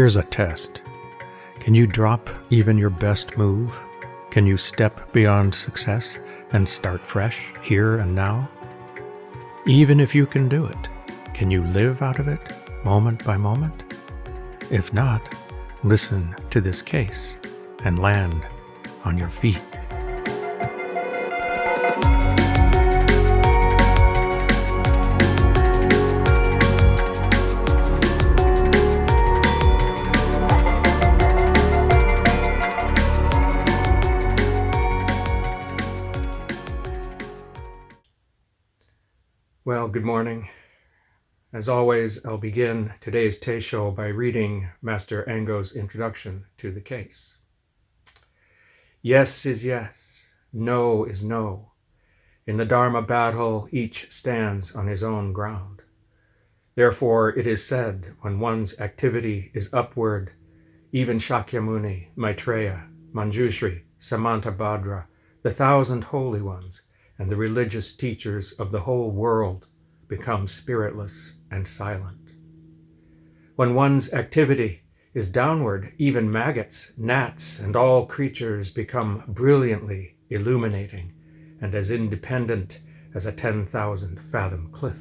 Here's a test. Can you drop even your best move? Can you step beyond success and start fresh here and now? Even if you can do it, can you live out of it moment by moment? If not, listen to this case and land on your feet. Well, good morning. As always, I'll begin today's Teisho by reading Master Ango's introduction to the case. Yes is yes, no is no. In the Dharma battle, each stands on his own ground. Therefore, it is said, when one's activity is upward, even Shakyamuni, Maitreya, Manjushri, Samantabhadra, the 1,000 holy ones, and the religious teachers of the whole world become spiritless and silent. When one's activity is downward, even maggots, gnats, and all creatures become brilliantly illuminating and as independent as a 10,000 fathom cliff.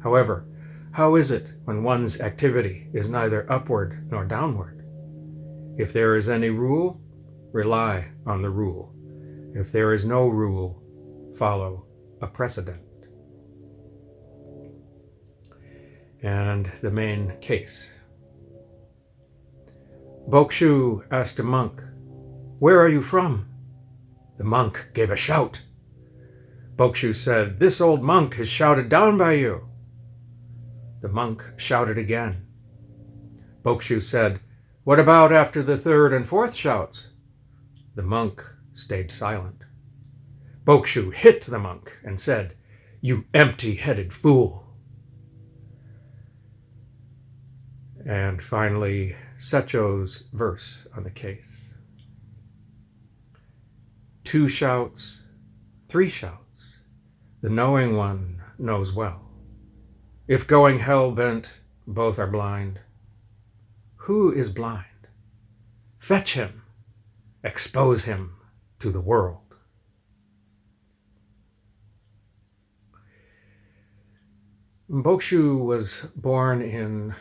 However, how is it when one's activity is neither upward nor downward? If there is any rule, rely on the rule. If there is no rule, follow a precedent. And the main case. Bokushu asked a monk, "Where are you from?" The monk gave a shout. Bokushu said, "This old monk has shouted down by you." The monk shouted again. Bokushu said, "What about after the third and fourth shouts?" The monk stayed silent. Bokushu hit the monk and said, "You empty-headed fool." And finally, Secho's verse on the case. 2 shouts, 3 shouts, the knowing one knows well. If going hell-bent, both are blind. Who is blind? Fetch him, expose him to the world. Bokushu was born in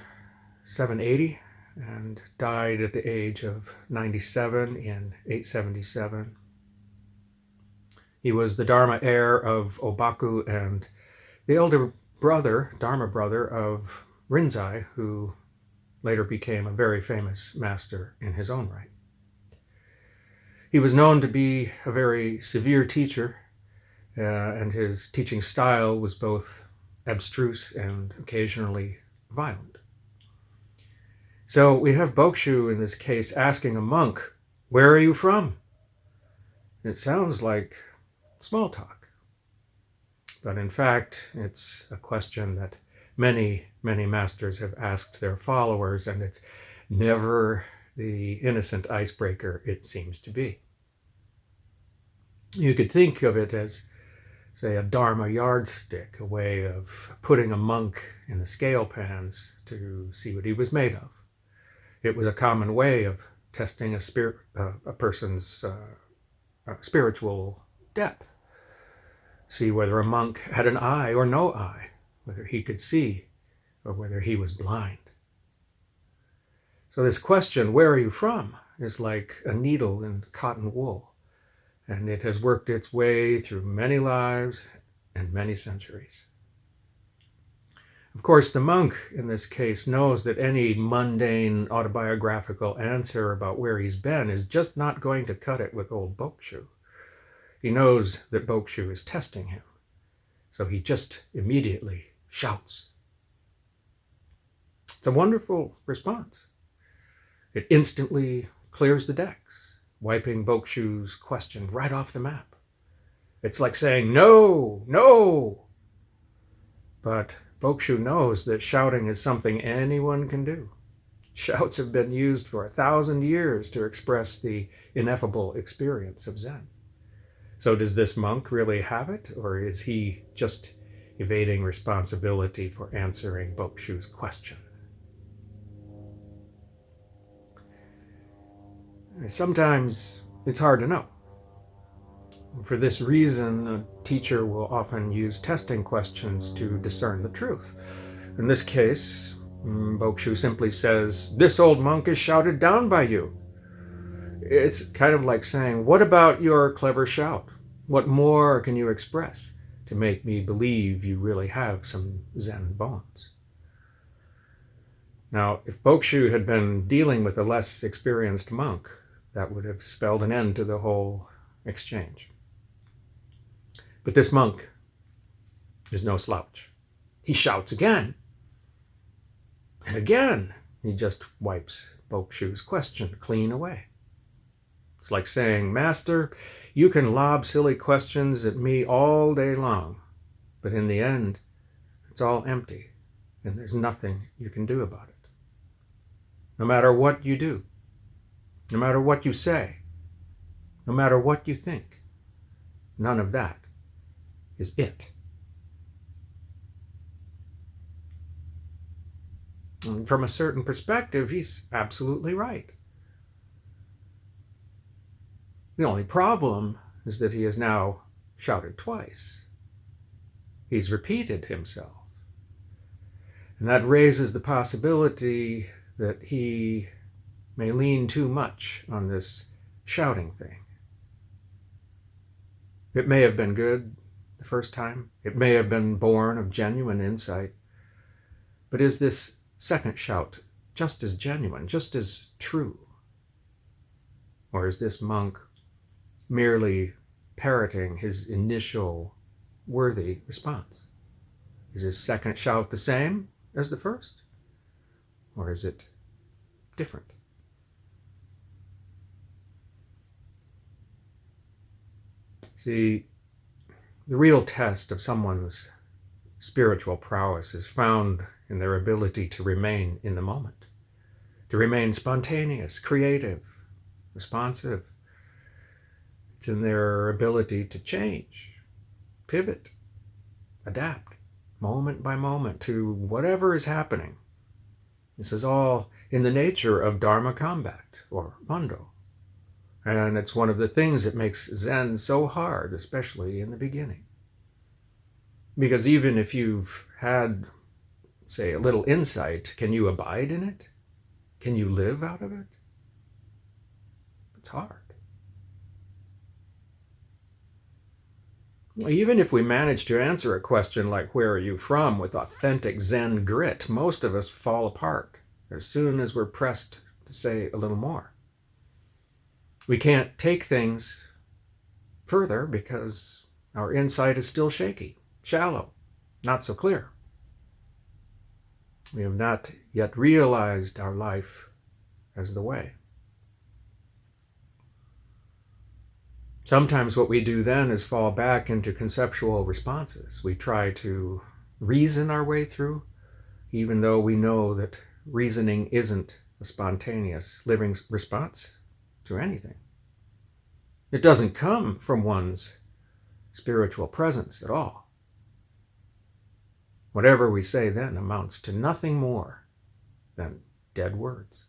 780 and died at the age of 97 in 877. He was the Dharma heir of Obaku and the elder brother, Dharma brother, of Rinzai, who later became a very famous master in his own right. He was known to be a very severe teacher, and his teaching style was both abstruse and occasionally violent. So we have Bokushu in this case asking a monk, "Where are you from?" It sounds like small talk, but in fact it's a question that many masters have asked their followers, and it's never the innocent icebreaker it seems to be. You could think of it as, say, a Dharma yardstick, a way of putting a monk in the scale pans to see what he was made of. It was a common way of testing a person's spiritual depth. See whether a monk had an eye or no eye, whether he could see or whether he was blind. So this question, "Where are you from?" is like a needle in cotton wool, and it has worked its way through many lives and many centuries. Of course, the monk in this case knows that any mundane autobiographical answer about where he's been is just not going to cut it with old Bokushu. He knows that Bokushu is testing him, so he just immediately shouts. It's a wonderful response. It instantly clears the decks, wiping Bokushu's question right off the map. It's like saying, "No, no!" But Bokushu knows that shouting is something anyone can do. Shouts have been used for 1,000 years to express the ineffable experience of Zen. So does this monk really have it, or is he just evading responsibility for answering Bokushu's question? Sometimes it's hard to know. For this reason, a teacher will often use testing questions to discern the truth. In this case, Bokushu simply says, "This old monk is shouted down by you." It's kind of like saying, "What about your clever shout? What more can you express to make me believe you really have some Zen bones?" Now, if Bokushu had been dealing with a less experienced monk, that would have spelled an end to the whole exchange. But this monk is no slouch. He shouts again. And again, he just wipes Bokushu's question clean away. It's like saying, "Master, you can lob silly questions at me all day long, but in the end, it's all empty, and there's nothing you can do about it. No matter what you do, no matter what you say, no matter what you think, none of that is it." And from a certain perspective, he's absolutely right. The only problem is that he has now shouted twice. He's repeated himself. And that raises the possibility that he may lean too much on this shouting thing. It may have been good the first time. It may have been born of genuine insight. But is this second shout just as genuine, just as true? Or is this monk merely parroting his initial worthy response? Is his second shout the same as the first? Or is it different? See, the real test of someone's spiritual prowess is found in their ability to remain in the moment, to remain spontaneous, creative, responsive. It's in their ability to change, pivot, adapt, moment by moment to whatever is happening. This is all in the nature of Dharma combat, or Mondo. And it's one of the things that makes Zen so hard, especially in the beginning. Because even if you've had, say, a little insight, can you abide in it? Can you live out of it? It's hard. Even if we manage to answer a question like, "Where are you from?" with authentic Zen grit, most of us fall apart as soon as we're pressed to say a little more. We can't take things further because our insight is still shaky, shallow, not so clear. We have not yet realized our life as the way. Sometimes what we do then is fall back into conceptual responses. We try to reason our way through, even though we know that reasoning isn't a spontaneous living response to anything. It doesn't come from one's spiritual presence at all. Whatever we say then amounts to nothing more than dead words.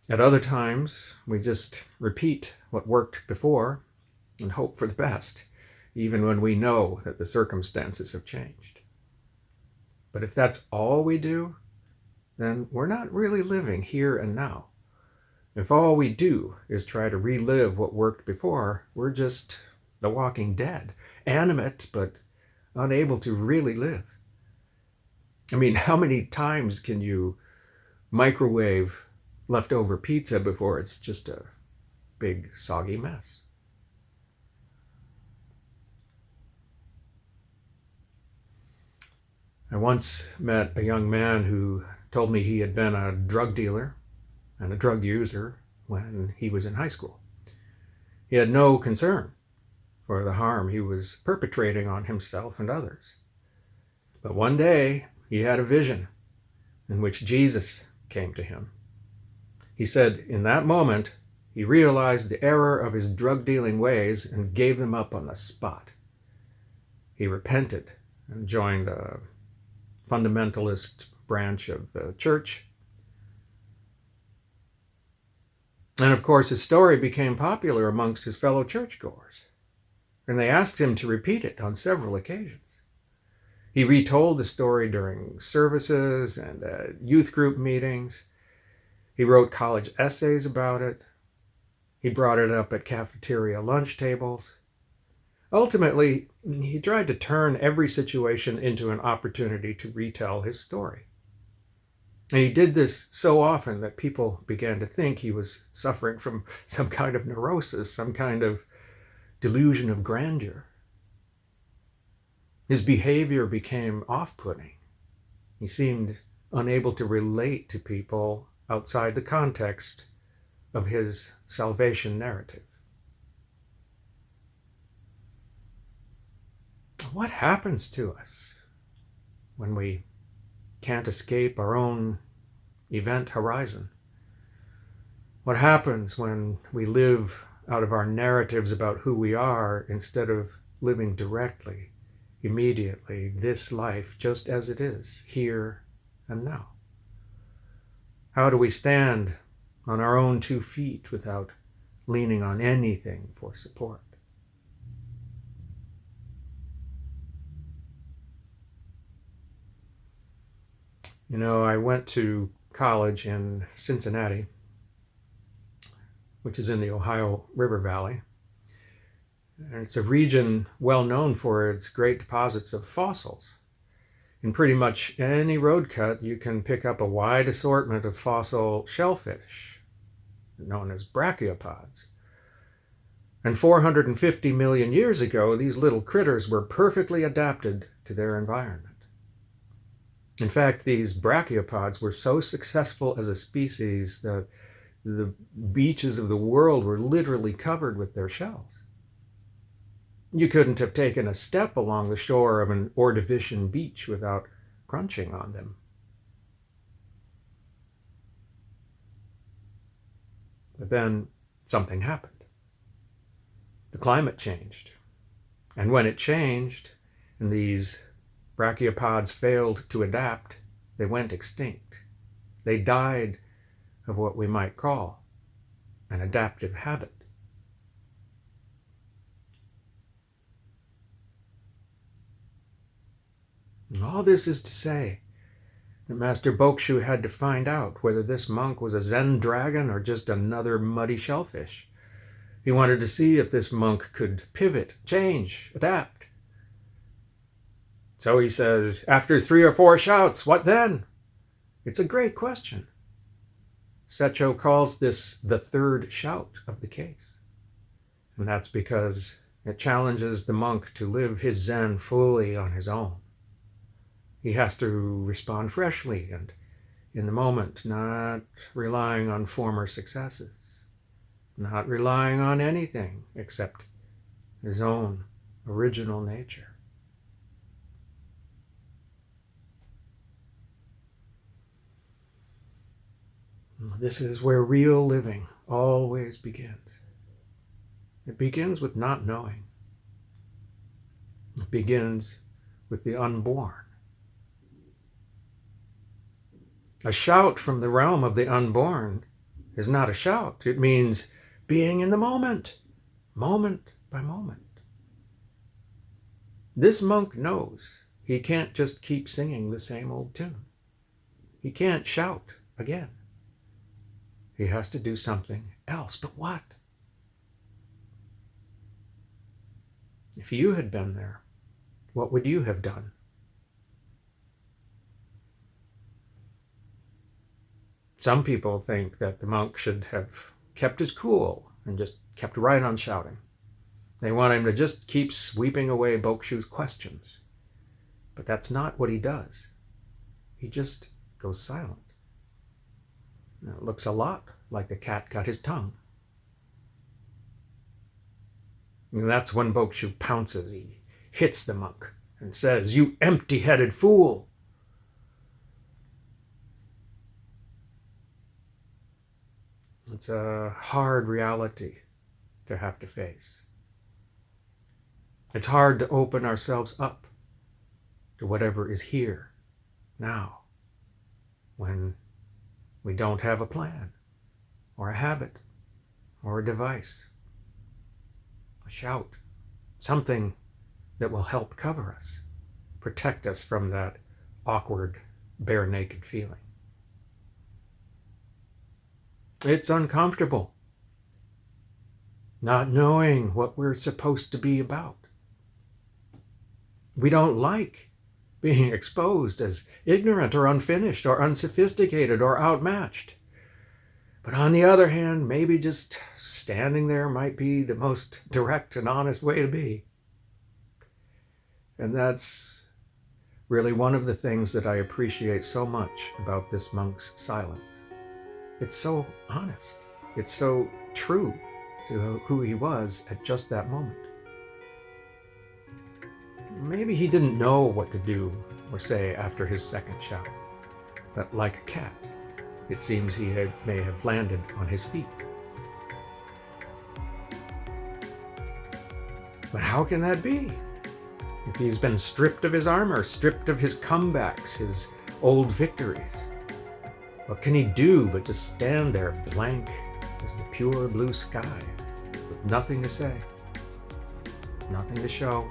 At other times, we just repeat what worked before and hope for the best, even when we know that the circumstances have changed. But if that's all we do, then we're not really living here and now. If all we do is try to relive what worked before, we're just the walking dead, animate but unable to really live. I mean, how many times can you microwave leftover pizza before it's just a big soggy mess? I once met a young man who told me he had been a drug dealer and a drug user when he was in high school. He had no concern for the harm he was perpetrating on himself and others. But one day he had a vision in which Jesus came to him. He said in that moment he realized the error of his drug-dealing ways and gave them up on the spot. He repented and joined a fundamentalist branch of the church. And of course, his story became popular amongst his fellow churchgoers, and they asked him to repeat it on several occasions. He retold the story during services and at youth group meetings. He wrote college essays about it. He brought it up at cafeteria lunch tables. Ultimately, he tried to turn every situation into an opportunity to retell his story. And he did this so often that people began to think he was suffering from some kind of neurosis, some kind of delusion of grandeur. His behavior became off-putting. He seemed unable to relate to people outside the context of his salvation narrative. What happens to us when we can't escape our own event horizon? What happens when we live out of our narratives about who we are instead of living directly, immediately, this life just as it is, here and now? How do we stand on our own 2 feet without leaning on anything for support? You know, I went to college in Cincinnati, which is in the Ohio River Valley. And it's a region well known for its great deposits of fossils. In pretty much any road cut, you can pick up a wide assortment of fossil shellfish, known as brachiopods. And 450 million years ago, these little critters were perfectly adapted to their environment. In fact, these brachiopods were so successful as a species that the beaches of the world were literally covered with their shells. You couldn't have taken a step along the shore of an Ordovician beach without crunching on them. But then something happened. The climate changed. And when it changed, and these brachiopods failed to adapt, they went extinct. They died of what we might call an adaptive habit. And all this is to say that Master Bokushu had to find out whether this monk was a Zen dragon or just another muddy shellfish. He wanted to see if this monk could pivot, change, adapt. So he says, after 3 or 4 shouts, what then? It's a great question. Secho calls this the 3rd shout of the case. And that's because it challenges the monk to live his Zen fully on his own. He has to respond freshly and in the moment, not relying on former successes, not relying on anything except his own original nature. This is where real living always begins. It begins with not knowing. It begins with the unborn. A shout from the realm of the unborn is not a shout. It means being in the moment, moment by moment. This monk knows he can't just keep singing the same old tune. He can't shout again. He has to do something else. But what? If you had been there, what would you have done? Some people think that the monk should have kept his cool and just kept right on shouting. They want him to just keep sweeping away Bokushu's questions. But that's not what he does. He just goes silent. It looks a lot like the cat got his tongue. And that's when Bokushu pounces. He hits the monk and says, "You empty-headed fool!" It's a hard reality to have to face. It's hard to open ourselves up to whatever is here, now, when we don't have a plan or a habit or a device, a shout, something that will help cover us, protect us from that awkward, bare naked feeling. It's uncomfortable, not knowing what we're supposed to be about. We don't like being exposed as ignorant or unfinished or unsophisticated or outmatched. But on the other hand, maybe just standing there might be the most direct and honest way to be. And that's really one of the things that I appreciate so much about this monk's silence. It's so honest. It's so true to who he was at just that moment. Maybe he didn't know what to do or say after his second shout, but like a cat, it seems he may have landed on his feet. But how can that be? If he's been stripped of his armor, stripped of his comebacks, his old victories, what can he do but just stand there blank as the pure blue sky, with nothing to say, nothing to show,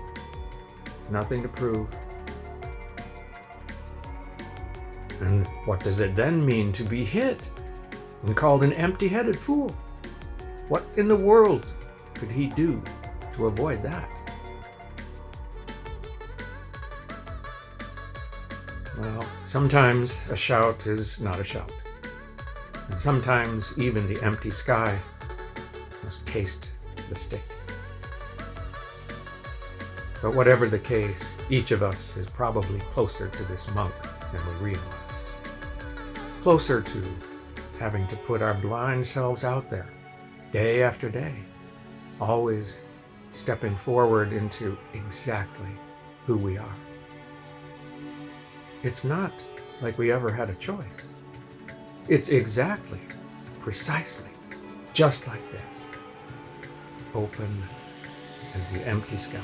nothing to prove? And what does it then mean to be hit and called an empty-headed fool? What in the world could he do to avoid that? Well, sometimes a shout is not a shout. And sometimes even the empty sky must taste the stick. But whatever the case, each of us is probably closer to this monk than we realize. Closer to having to put our blind selves out there day after day, always stepping forward into exactly who we are. It's not like we ever had a choice. It's exactly, precisely, just like this, open as the empty sky.